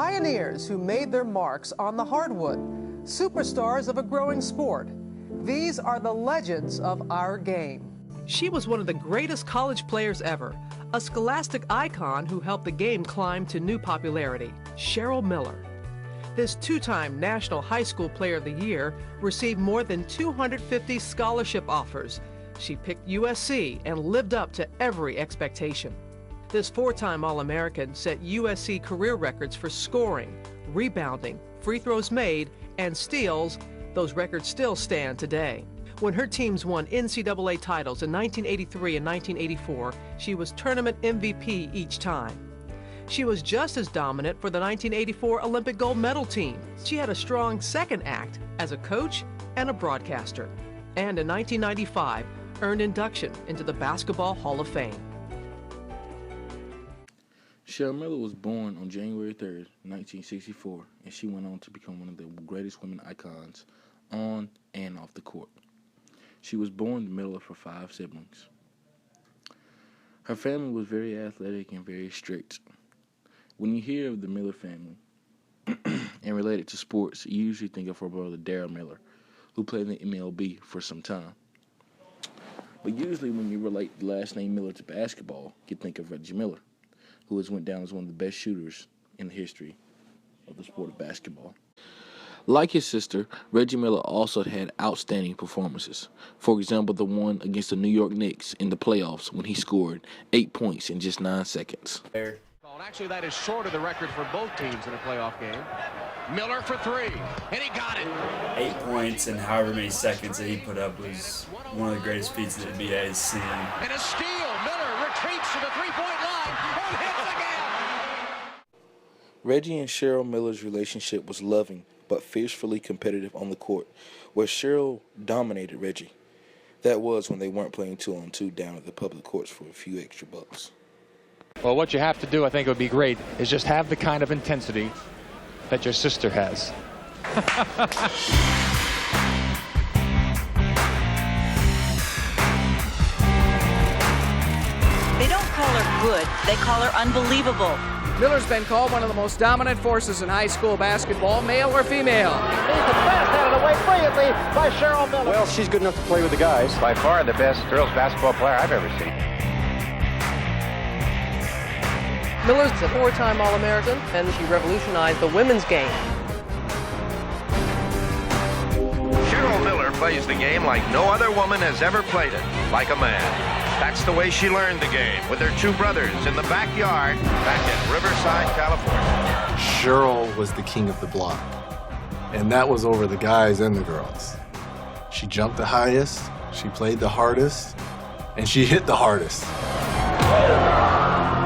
Pioneers who made their marks on the hardwood, superstars of a growing sport. These are the legends of our game. She was one of the greatest college players ever, a scholastic icon who helped the game climb to new popularity, Cheryl Miller. This two-time National High School Player of the Year received more than 250 scholarship offers. She picked USC and lived up to every expectation. This four-time All-American set USC career records for scoring, rebounding, free throws made, and steals. Those records still stand today. When her teams won NCAA titles in 1983 and 1984, she was tournament MVP each time. She was just as dominant for the 1984 Olympic gold medal team. She had a strong second act as a coach and a broadcaster. And in 1995, earned induction into the Basketball Hall of Fame. Cheryl Miller was born on January 3rd, 1964, and she went on to become one of the greatest women icons on and off the court. She was born the middle of her 5 siblings. Her family was very athletic and very strict. When you hear of the Miller family and relate it to sports, you usually think of her brother Daryl Miller, who played in the MLB for some time. But usually when you relate the last name Miller to basketball, you think of Reggie Miller, who has went down as one of the best shooters in the history of the sport of basketball. Like his sister, Reggie Miller also had outstanding performances. For example, the one against the New York Knicks in the playoffs when he scored 8 points in just 9 seconds. Actually, that is short of the record for both teams in a playoff game. Miller for 3, and he got it. 8 points in however many seconds that he put up was one of the greatest feats that the NBA has seen. And a steal. Miller retreats to the three-point line and hits again. Reggie and Cheryl Miller's relationship was loving but fiercely competitive on the court, where Cheryl dominated Reggie. That was when they weren't playing 2-on-2 down at the public courts for a few extra bucks. Well, what you have to do, I think would be great, is just have the kind of intensity that your sister has. They don't call her good, they call her unbelievable. Miller's been called one of the most dominant forces in high school basketball, male or female. He's the best, headed away brilliantly by Cheryl Miller. Well, she's good enough to play with the guys. By far the best girls basketball player I've ever seen. Miller's a four-time All-American, and she revolutionized the women's game. Cheryl Miller plays the game like no other woman has ever played it, like a man. That's the way she learned the game, with her 2 brothers in the backyard back in Riverside, California. Cheryl was the king of the block, and that was over the guys and the girls. She jumped the highest, she played the hardest, and she hit the hardest.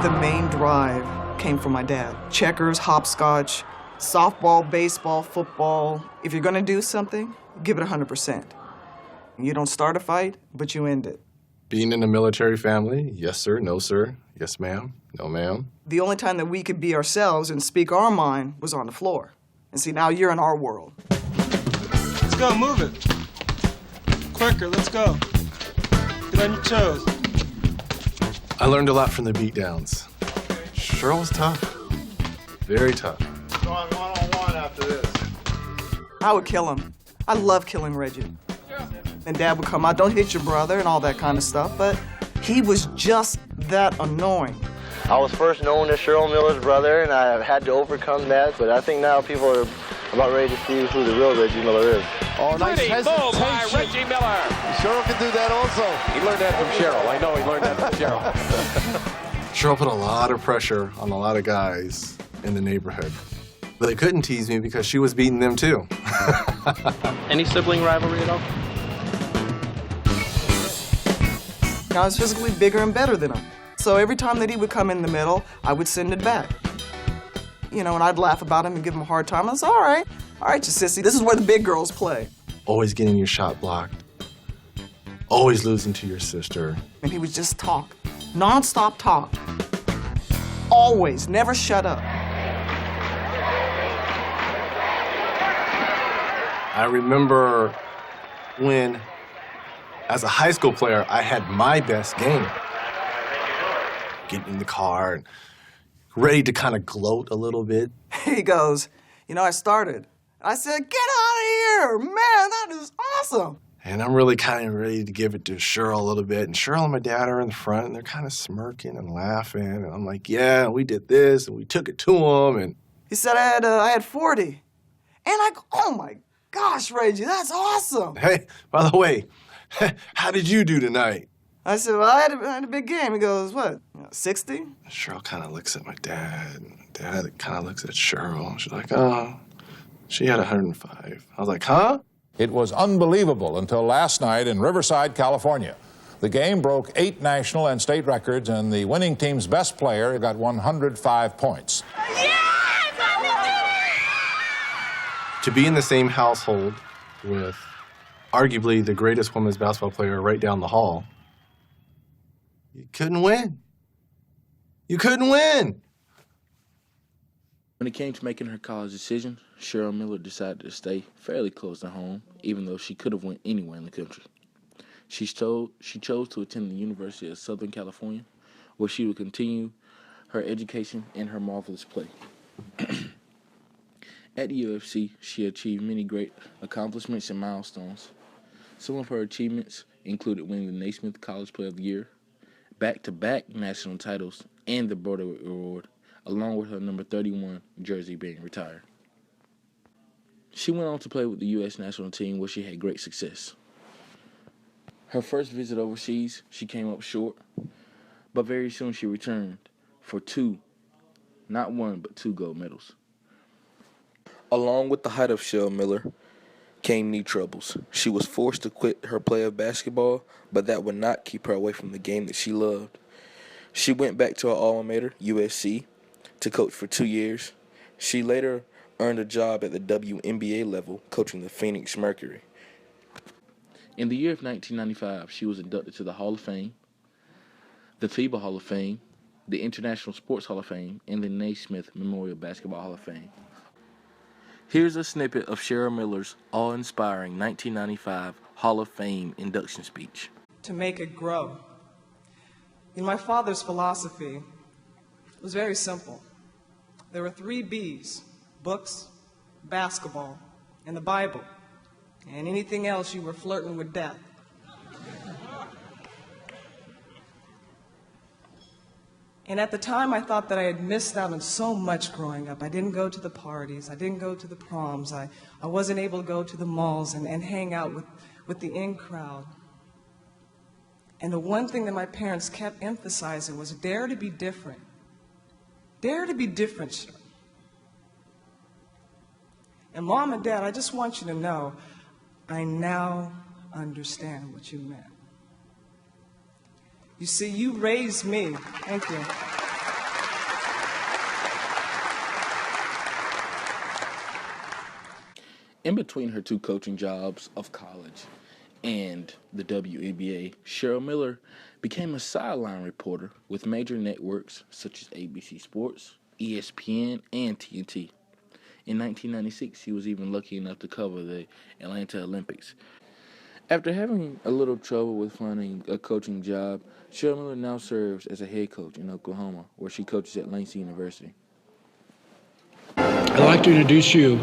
The main drive came from my dad. Checkers, hopscotch, softball, baseball, football. If you're gonna do something, give it 100%. You don't start a fight, but you end it. Being in a military family, yes sir, no sir, yes ma'am, no ma'am. The only time that we could be ourselves and speak our mind was on the floor. And see, now you're in our world. Let's go, move it. Quicker, let's go. Get on your toes. I learned a lot from the beatdowns. Cheryl was tough, very tough. Going one-on-one after this. I would kill him. I love killing Reggie. And Dad would come out, don't hit your brother and all that kind of stuff, but he was just that annoying. I was first known as Cheryl Miller's brother, and I had to overcome that, but I think now people are about ready to see who the real Reggie Miller is. Oh, nice hesitation by Reggie Miller. Cheryl can do that also. He learned that from Cheryl. I know he learned that from Cheryl. Cheryl put a lot of pressure on a lot of guys in the neighborhood. But they couldn't tease me because she was beating them too. Any sibling rivalry at all? I was physically bigger and better than him. So every time that he would come in the middle, I would send it back. You know, and I'd laugh about him and give him a hard time. I was all right, you sissy, this is where the big girls play. Always getting your shot blocked. Always losing to your sister. And he would just talk, non-stop talk. Always, never shut up. I remember when, as a high school player, I had my best game. Getting in the car and ready to kind of gloat a little bit. He goes, you know, I started. I said, get out of here, man, that is awesome. And I'm really kind of ready to give it to Cheryl a little bit. And Cheryl and my dad are in the front, and they're kind of smirking and laughing. And I'm like, yeah, we did this, and we took it to him. And he said I had 40. And I go, oh, my gosh, Reggie, that's awesome. Hey, by the way, how did you do tonight? I said, well, I had a big game. He goes, what, 60? Cheryl kind of looks at my dad, and Dad kind of looks at Cheryl. She's like, oh, she had 105. I was like, huh? It was unbelievable until last night in Riverside, California. The game broke 8 national and state records, and the winning team's best player got 105 points. To be in the same household with arguably the greatest women's basketball player right down the hall, you couldn't win. You couldn't win. When it came to making her college decision, Cheryl Miller decided to stay fairly close to home, even though she could have went anywhere in the country. She chose to attend the University of Southern California, where she would continue her education and her marvelous play. At the UFC, she achieved many great accomplishments and milestones. Some of her achievements included winning the Naismith College Player of the Year, back-to-back national titles, and the Broadway Award, along with her number 31 jersey being retired. She went on to play with the U.S. national team, where she had great success. Her first visit overseas, she came up short, but very soon she returned for 2, not 1, but 2 gold medals. Along with the height of Cheryl Miller came knee troubles. She was forced to quit her play of basketball, but that would not keep her away from the game that she loved. She went back to her alma mater, USC, to coach for 2 years. She later earned a job at the WNBA level, coaching the Phoenix Mercury. In the year of 1995, she was inducted to the Hall of Fame, the FIBA Hall of Fame, the International Sports Hall of Fame, and the Naismith Memorial Basketball Hall of Fame. Here's a snippet of Cheryl Miller's awe-inspiring 1995 Hall of Fame induction speech. To make it grow. My father's philosophy was very simple. There were 3 B's: books, basketball, and the Bible. And anything else, you were flirting with death. And at the time, I thought that I had missed out on so much growing up. I didn't go to the parties. I didn't go to the proms. I wasn't able to go to the malls and hang out with the in crowd. And the one thing that my parents kept emphasizing was dare to be different. Dare to be different, Cheryl. And Mom and Dad, I just want you to know, I now understand what you meant. You see, you raised me. Thank you. In between her 2 coaching jobs of college and the WNBA, Cheryl Miller became a sideline reporter with major networks such as ABC Sports, ESPN, and TNT. In 1996, she was even lucky enough to cover the Atlanta Olympics. After having a little trouble with finding a coaching job, Cheryl Miller now serves as a head coach in Oklahoma, where she coaches at Langston University. I'd like to introduce you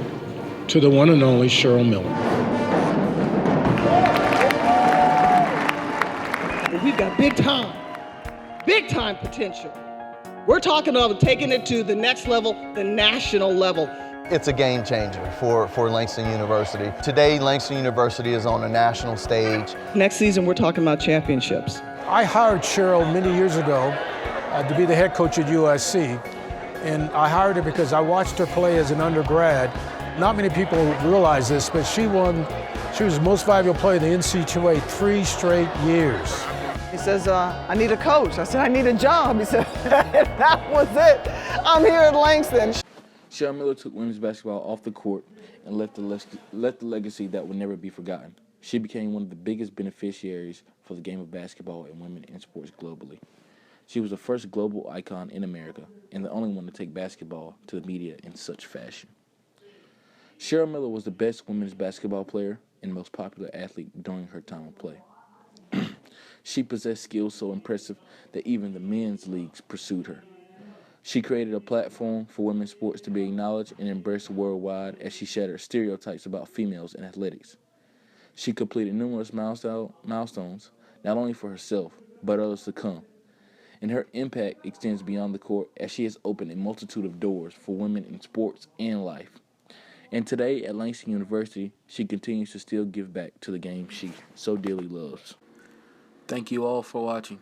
to the one and only Cheryl Miller. We've got big time potential. We're talking about taking it to the next level, the national level. It's a game changer for Langston University. Today, Langston University is on a national stage. Next season, we're talking about championships. I hired Cheryl many years ago to be the head coach at USC. And I hired her because I watched her play as an undergrad. Not many people realize this, but she was the most valuable player in the NCAA 3 straight years. He says, I need a coach. I said, I need a job. He said, that was it. I'm here at Langston. Cheryl Miller took women's basketball off the court and left the legacy that will never be forgotten. She became one of the biggest beneficiaries for the game of basketball and women in sports globally. She was the first global icon in America and the only one to take basketball to the media in such fashion. Cheryl Miller was the best women's basketball player and most popular athlete during her time of play. She possessed skills so impressive that even the men's leagues pursued her. She created a platform for women's sports to be acknowledged and embraced worldwide as she shattered stereotypes about females in athletics. She completed numerous milestones, not only for herself, but others to come. And her impact extends beyond the court as she has opened a multitude of doors for women in sports and life. And today at Langston University, she continues to still give back to the game she so dearly loves. Thank you all for watching.